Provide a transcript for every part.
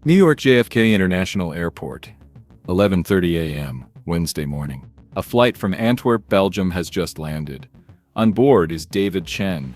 New York JFK International Airport, 11:30 a.m., Wednesday morning. A flight from Antwerp, Belgium has just landed. On board is David Chen.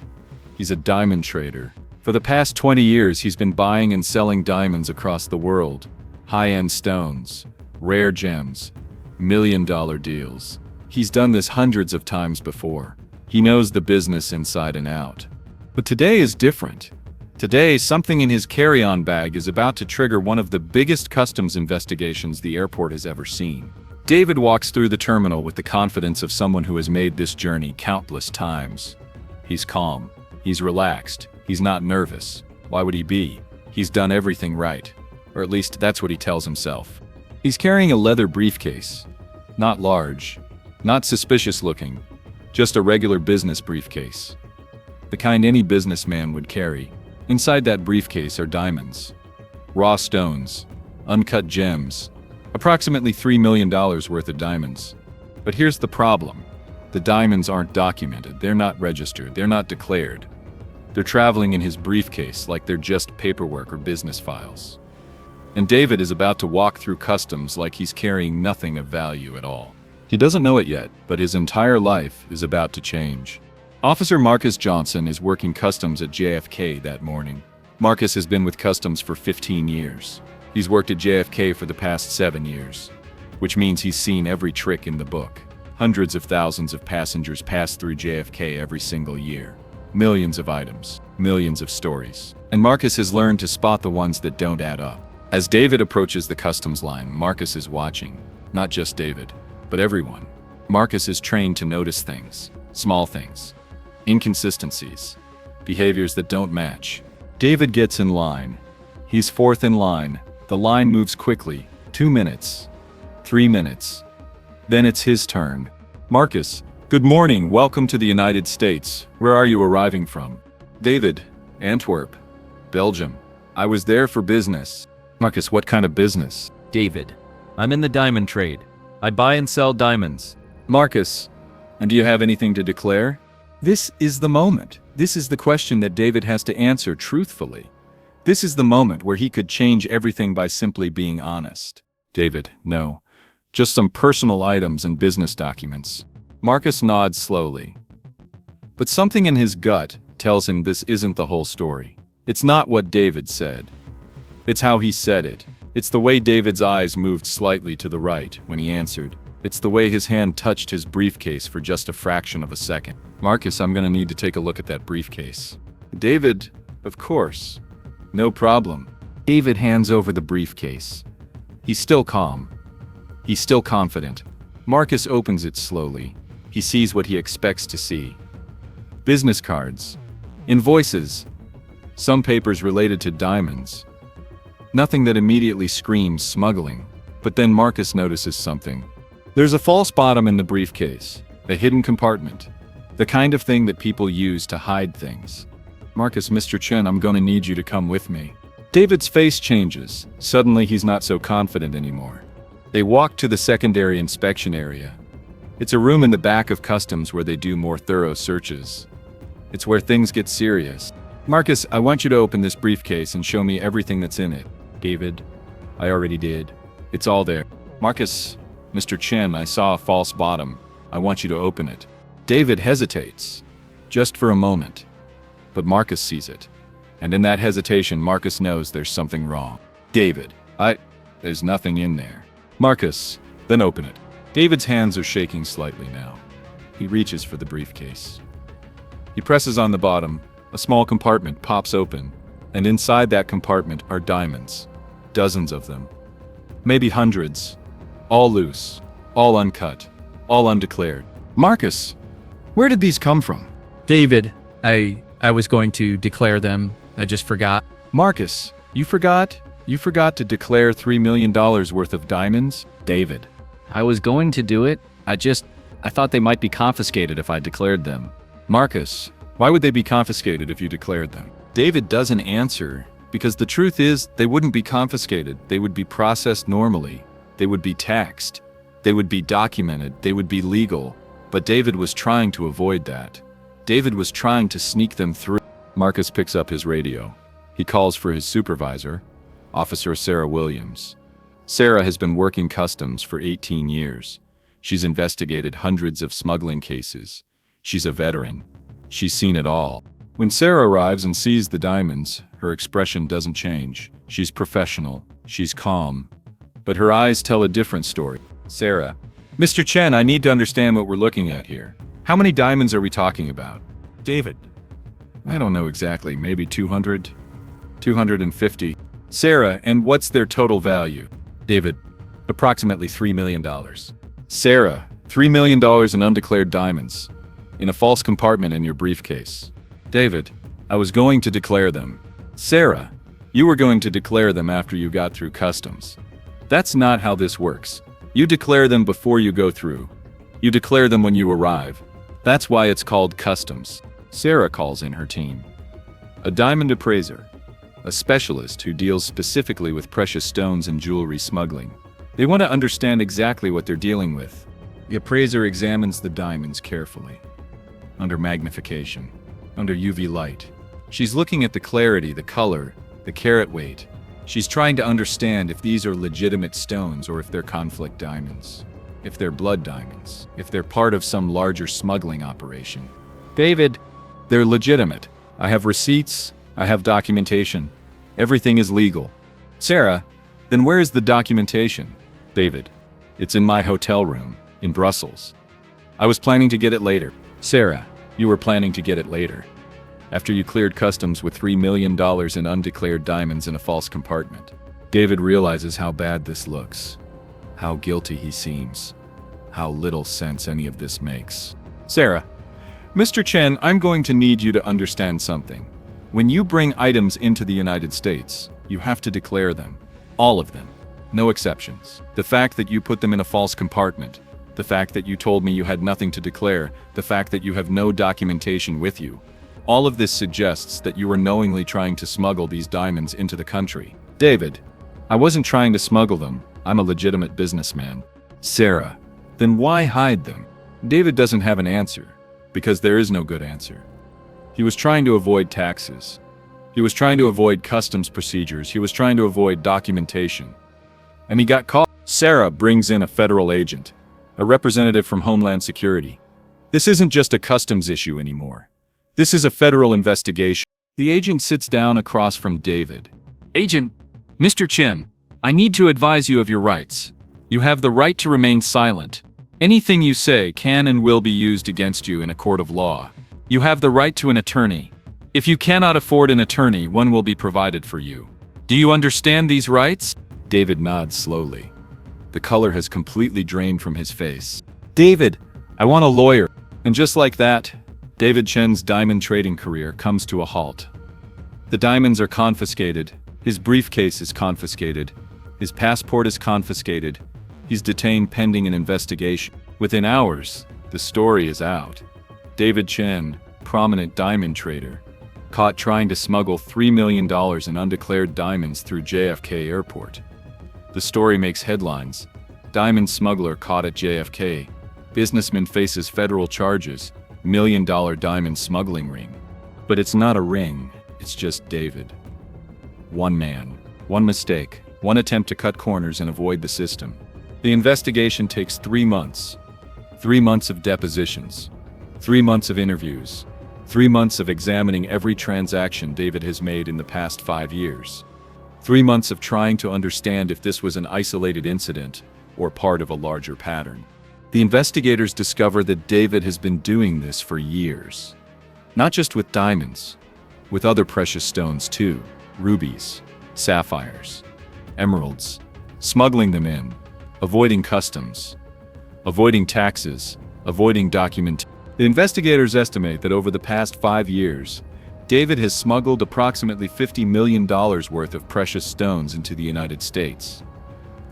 He's a diamond trader. For the past 20 years, he's been buying and selling diamonds across the world. High-end stones, rare gems, million-dollar deals. He's done this hundreds of times before. He knows the business inside and out. But today is different. Today, something in his carry-on bag is about to trigger one of the biggest customs investigations the airport has ever seen. David walks through the terminal with the confidence of someone who has made this journey countless times. He's calm. He's relaxed. He's not nervous. Why would he be? He's done everything right. Or at least that's what he tells himself. He's carrying a leather briefcase. Not large. Not suspicious looking. Just a regular business briefcase. The kind any businessman would carry. Inside that briefcase are diamonds. Raw stones. Uncut gems. Approximately $3 million worth of diamonds. But here's the problem. The diamonds aren't documented. They're not registered. They're not declared. They're traveling in his briefcase like they're just paperwork or business files. And David is about to walk through customs like he's carrying nothing of value at all. He doesn't know it yet, but his entire life is about to change. Officer Marcus Johnson is working customs at JFK that morning. Marcus has been with customs for 15 years. He's worked at JFK for the past 7 years, which means he's seen every trick in the book. Hundreds of thousands of passengers pass through JFK every single year. Millions of items, millions of stories. And Marcus has learned to spot the ones that don't add up. As David approaches the customs line, Marcus is watching. Not just David, but everyone. Marcus is trained to notice things, small things. Inconsistencies, behaviors that don't match. David gets in line. He's fourth in line. The line moves quickly. 2 minutes. 3 minutes. Then it's his turn. Marcus, good morning. Welcome to the United States. Where are you arriving from? David, Antwerp, Belgium. I was there for business. Marcus, what kind of business? David, I'm in the diamond trade. I buy and sell diamonds. Marcus, and do you have anything to declare? This is the moment. This is the question that David has to answer truthfully. This is the moment where he could change everything by simply being honest. David, no. Just some personal items and business documents. Marcus nods slowly. But something in his gut tells him this isn't the whole story. It's not what David said. It's how he said it. It's the way David's eyes moved slightly to the right when he answered. It's the way his hand touched his briefcase for just a fraction of a second. Marcus, I'm gonna need to take a look at that briefcase. David, of course. No problem. David hands over the briefcase. He's still calm. He's still confident. Marcus opens it slowly. He sees what he expects to see. Business cards. Invoices. Some papers related to diamonds. Nothing that immediately screams smuggling. But then Marcus notices something. There's a false bottom in the briefcase. A hidden compartment. The kind of thing that people use to hide things. Marcus, Mr. Chen, I'm gonna need you to come with me. David's face changes. Suddenly he's not so confident anymore. They walk to the secondary inspection area. It's a room in the back of customs where they do more thorough searches. It's where things get serious. Marcus, I want you to open this briefcase and show me everything that's in it. David, I already did. It's all there. Marcus, Mr. Chen, I saw a false bottom. I want you to open it. David hesitates. Just for a moment. But Marcus sees it. And in that hesitation, Marcus knows there's something wrong. David, there's nothing in there. Marcus, then open it. David's hands are shaking slightly now. He reaches for the briefcase. He presses on the bottom. A small compartment pops open. And inside that compartment are diamonds. Dozens of them. Maybe hundreds. All loose. All uncut. All undeclared. Marcus, where did these come from? David, I was going to declare them. I just forgot. Marcus, you forgot? You forgot to declare $3 million worth of diamonds? David. I was going to do it. I thought they might be confiscated if I declared them. Marcus, why would they be confiscated if you declared them? David doesn't answer, because the truth is they wouldn't be confiscated. They would be processed normally. They would be taxed. They would be documented. They would be legal. But David was trying to avoid that. David was trying to sneak them through. Marcus picks up his radio. He calls for his supervisor. Officer Sarah Williams. Sarah has been working customs for 18 years. She's investigated hundreds of smuggling cases. She's a veteran. She's seen it all. When Sarah arrives and sees the diamonds, her expression doesn't change. She's professional. She's calm. But her eyes tell a different story. Sarah. Mr. Chen, I need to understand what we're looking at here. How many diamonds are we talking about? David. I don't know exactly. Maybe 200? 250. Sarah, and what's their total value? David, approximately $3 million. Sarah, $3 million in undeclared diamonds. In a false compartment in your briefcase. David, I was going to declare them. Sarah, you were going to declare them after you got through customs. That's not how this works. You declare them before you go through. You declare them when you arrive. That's why it's called customs. Sarah calls in her team. A diamond appraiser. A specialist who deals specifically with precious stones and jewelry smuggling. They want to understand exactly what they're dealing with. The appraiser examines the diamonds carefully. Under magnification. Under UV light. She's looking at the clarity, the color, the carat weight. She's trying to understand if these are legitimate stones or if they're conflict diamonds. If they're blood diamonds. If they're part of some larger smuggling operation. David, they're legitimate. I have receipts. I have documentation. Everything is legal. Sarah, then where is the documentation? David, it's in my hotel room, in Brussels. I was planning to get it later. Sarah, you were planning to get it later. After you cleared customs with $3 million in undeclared diamonds in a false compartment. David realizes how bad this looks. How guilty he seems. How little sense any of this makes. Sarah, Mr. Chen, I'm going to need you to understand something. When you bring items into the United States, you have to declare them. All of them. No exceptions. The fact that you put them in a false compartment, the fact that you told me you had nothing to declare, the fact that you have no documentation with you, all of this suggests that you were knowingly trying to smuggle these diamonds into the country. David, I wasn't trying to smuggle them. I'm a legitimate businessman. Sarah, then why hide them? David doesn't have an answer, because there is no good answer. He was trying to avoid taxes. He was trying to avoid customs procedures. He was trying to avoid documentation. And he got caught. Sarah brings in a federal agent, a representative from Homeland Security. This isn't just a customs issue anymore. This is a federal investigation. The agent sits down across from David. Agent, Mr. Chen, I need to advise you of your rights. You have the right to remain silent. Anything you say can and will be used against you in a court of law. You have the right to an attorney. If you cannot afford an attorney, one will be provided for you. Do you understand these rights? David nods slowly. The color has completely drained from his face. David, I want a lawyer. And just like that, David Chen's diamond trading career comes to a halt. The diamonds are confiscated. His briefcase is confiscated. His passport is confiscated. He's detained pending an investigation. Within hours, the story is out. David Chen, prominent diamond trader, caught trying to smuggle $3 million in undeclared diamonds through JFK Airport. The story makes headlines. Diamond smuggler caught at JFK. Businessman faces federal charges. $1 million diamond smuggling ring. But it's not a ring, it's just David. One man, one mistake, one attempt to cut corners and avoid the system. The investigation takes 3 months. 3 months of depositions. 3 months of interviews. 3 months of examining every transaction David has made in the past 5 years. 3 months of trying to understand if this was an isolated incident or part of a larger pattern. The investigators discover that David has been doing this for years. Not just with diamonds, with other precious stones too. Rubies, sapphires, emeralds, smuggling them in, avoiding customs, avoiding taxes, avoiding documentation. The investigators estimate that over the past 5 years, David has smuggled approximately $50 million worth of precious stones into the United States.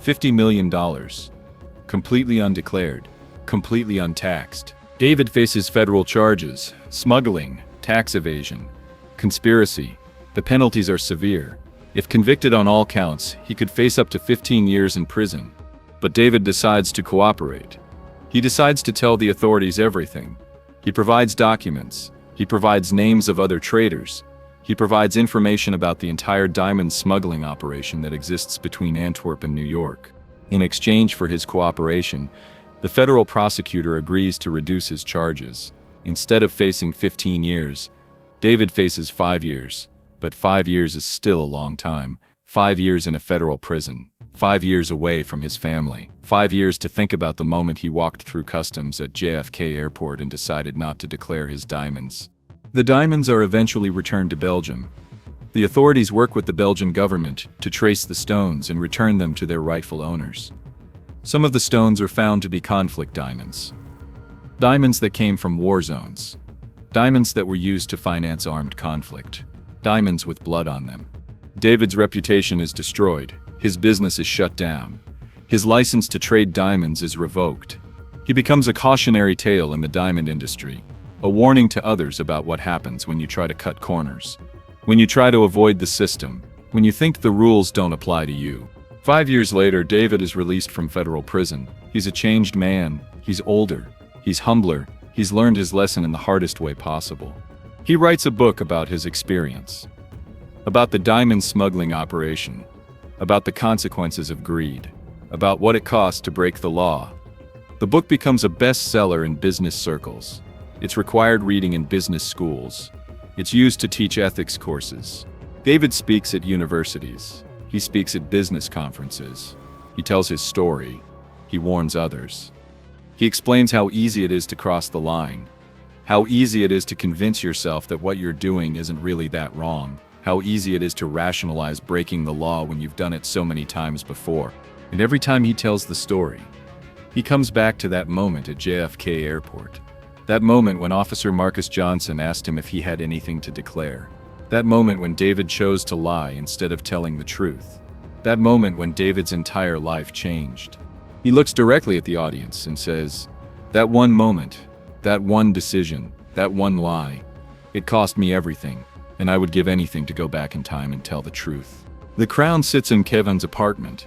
$50 million. Completely undeclared, completely untaxed. David faces federal charges, smuggling, tax evasion, conspiracy. The penalties are severe. If convicted on all counts, he could face up to 15 years in prison. But David decides to cooperate. He decides to tell the authorities everything. He provides documents. He provides names of other traders. He provides information about the entire diamond smuggling operation that exists between Antwerp and New York. In exchange for his cooperation, the federal prosecutor agrees to reduce his charges. Instead of facing 15 years, David faces 5 years. But 5 years is still a long time. 5 years in a federal prison. 5 years away from his family. 5 years to think about the moment he walked through customs at JFK airport and decided not to declare his diamonds. The diamonds are eventually returned to Belgium. The authorities work with the Belgian government to trace the stones and return them to their rightful owners. Some of the stones are found to be conflict diamonds. Diamonds that came from war zones. Diamonds that were used to finance armed conflict. Diamonds with blood on them. David's reputation is destroyed. His business is shut down. His license to trade diamonds is revoked. He becomes a cautionary tale in the diamond industry, a warning to others about what happens when you try to cut corners, when you try to avoid the system, when you think the rules don't apply to you. 5 years later, David is released from federal prison. He's a changed man. He's older. He's humbler. He's learned his lesson in the hardest way possible. He writes a book about his experience, about the diamond smuggling operation, about the consequences of greed, about what it costs to break the law. The book becomes a bestseller in business circles. It's required reading in business schools. It's used to teach ethics courses. David speaks at universities. He speaks at business conferences. He tells his story. He warns others. He explains how easy it is to cross the line, how easy it is to convince yourself that what you're doing isn't really that wrong, how easy it is to rationalize breaking the law when you've done it so many times before. And every time he tells the story, he comes back to that moment at JFK airport. That moment when Officer Marcus Johnson asked him if he had anything to declare. That moment when David chose to lie instead of telling the truth. That moment when David's entire life changed. He looks directly at the audience and says, "That one moment, that one decision, that one lie, it cost me everything, and I would give anything to go back in time and tell the truth." The crown sits in Kevin's apartment,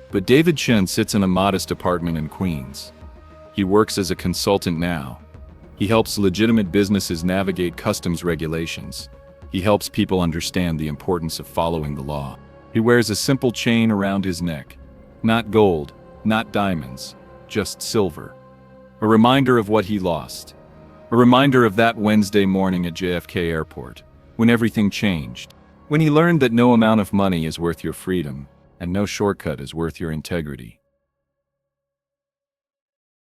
but David Chen sits in a modest apartment in Queens. He works as a consultant now. He helps legitimate businesses navigate customs regulations. He helps people understand the importance of following the law. He wears a simple chain around his neck. Not gold, not diamonds, just silver. A reminder of what he lost. A reminder of that Wednesday morning at JFK airport, when everything changed. When he learned that no amount of money is worth your freedom, and no shortcut is worth your integrity.